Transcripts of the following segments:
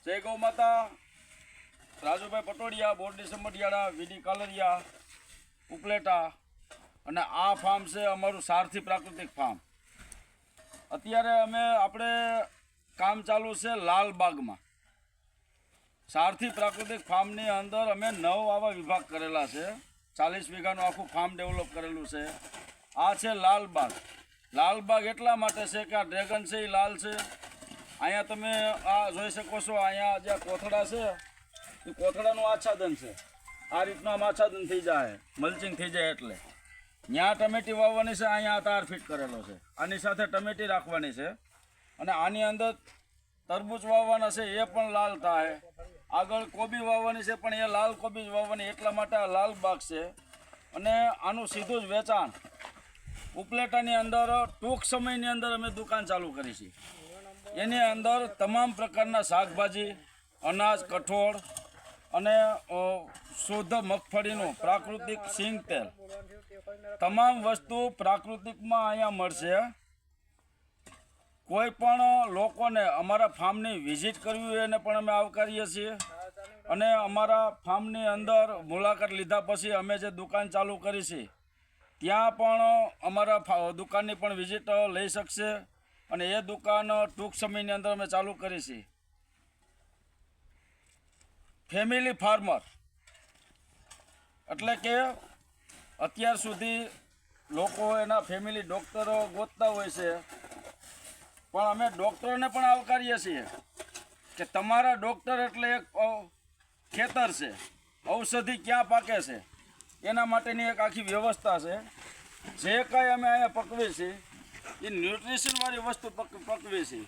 જય ગૌ માતા. રાજુભાઈ પટોડિયા, બોરડી સમઢિયાળા, વીડી કાલરિયા, ઉપલેટા. અને આ ફાર્મ છે અમારું સારથી પ્રાકૃતિક ફાર્મ. અત્યારે આપણે કામ ચાલુ છે લાલબાગમાં. સારથી પ્રાકૃતિક ફાર્મની અંદર અમે 9 આવા વિભાગ કરેલા છે. 40 વીઘાનું આખું ફાર્મ ડેવલપ કરેલું છે. આ છે લાલબાગ. લાલબાગ એટલા માટે છે કે આ ડ્રેગન છે એ લાલ છે. અહીંયા તમે આ જોઈ શકો છો, અહીંયા જે કોથળા છે એ કોથળાનું આચ્છાદન છે. આ રીતનું આમ આચ્છાદન થઈ જાય, મલ્ચિંગ થઈ જાય. એટલે ત્યાં ટમેટી વાવવાની છે, અહીંયા તાર ફિટ કરેલો છે. આની સાથે ટમેટી રાખવાની છે. અને આની અંદર તરબૂચ વાવવાના છે, એ પણ લાલ થાય. આગળ કોબી વાવવાની છે, પણ એ લાલ કોબી જ વાવવાની. એટલા માટે આ લાલ બાગ છે. અને આનું સીધું જ વેચાણ ઉપલેટાની અંદર ટૂંક સમયની અંદર અમે દુકાન ચાલુ કરી છે. એની અંદર તમામ પ્રકારના શાકભાજી, અનાજ, કઠોળ અને શુદ્ધ મગફળીનું પ્રાકૃતિક સિંગ તેલ, તમામ વસ્તુ પ્રાકૃતિકમાં અહીંયા મળશે. કોઈ પણ લોકોને અમારા ફાર્મની વિઝિટ કરવી હોય એને પણ અમે આવકારીએ છીએ. અને અમારા ફાર્મની અંદર મુલાકાત લીધા પછી અમે જે દુકાન ચાલુ કરી છે ત્યાં પણ અમારા દુકાનની પણ વિઝિટ લઈ શકશે. અને એ દુકાન ટૂંક સમયની અંદર અમે ચાલુ કરી છે. ફેમિલી ફાર્મર એટલે કે અત્યાર સુધી લોકો એના ફેમિલી ડૉક્ટરો ગોતતા હોય છે, પણ અમે ડૉક્ટરોને પણ આવકારીએ છીએ કે તમારા ડૉક્ટર એટલે એક ખેતર છે. ઔષધિ ક્યાં પાકે છે એના માટેની એક આખી વ્યવસ્થા છે. જે કાંઈ અમે અહીંયા પકવીએ છીએ એ ન્યુટ્રિશનવાળી વસ્તુ પકવીએ છીએ.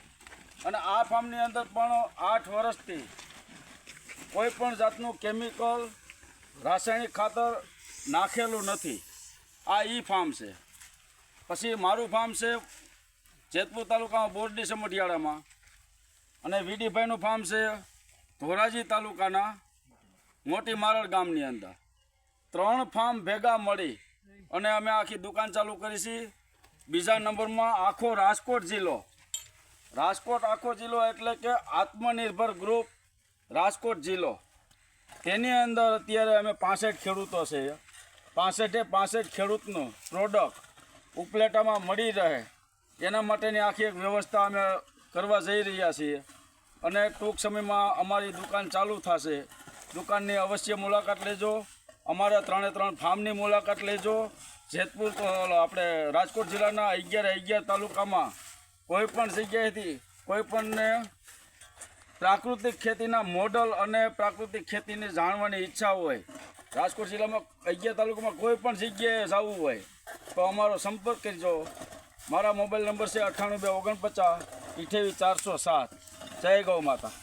અને આ ફાર્મની અંદર પણ 8 વર્ષથી કોઈ પણ જાતનું કેમિકલ, રાસાયણિક ખાતર નાખેલું નથી. આ ફાર્મ છે. પછી મારું ફાર્મ છે જેતપુર તાલુકામાં બોરડી સમઢિયાળામાં. અને વીડીભાઈનું ફાર્મ છે ધોરાજી તાલુકાના મોટી મારડ ગામની અંદર. 3 ફાર્મ ભેગા મળી અને અમે આખી દુકાન ચાલુ કરી છે. બીજા નંબરમાં આખો રાજકોટ જિલ્લો. રાજકોટ આખો જિલ્લો એટલે કે આત્મનિર્ભર ગ્રુપ રાજકોટ જિલ્લો. તેની અંદર અત્યારે અમે 65 ખેડૂતો છે. 65 ખેડૂતનું પ્રોડક્ટ ઉપલેટામાં મળી રહે એના માટેની આખી એક વ્યવસ્થા અમે કરવા જઈ રહ્યા છીએ. અને ટૂંક સમયમાં અમારી દુકાન ચાલુ થશે. દુકાનની અવશ્ય મુલાકાત લેજો. અમારા 3 ફાર્મની મુલાકાત લેજો. જેતપુર આપણે રાજકોટ જિલ્લાના 11 તાલુકામાં કોઈ પણ જગ્યાએથી કોઈ પણને પ્રાકૃતિક ખેતીના મોડલ અને પ્રાકૃતિક ખેતીને જાણવાની ઈચ્છા હોય, રાજકોટ જિલ્લામાં 11 તાલુકામાં કોઈ પણ જગ્યાએ જવું હોય તો અમારો સંપર્ક કરજો. મારા મોબાઈલ નંબર છે 98 249 28 407. જય ગૌ માતા.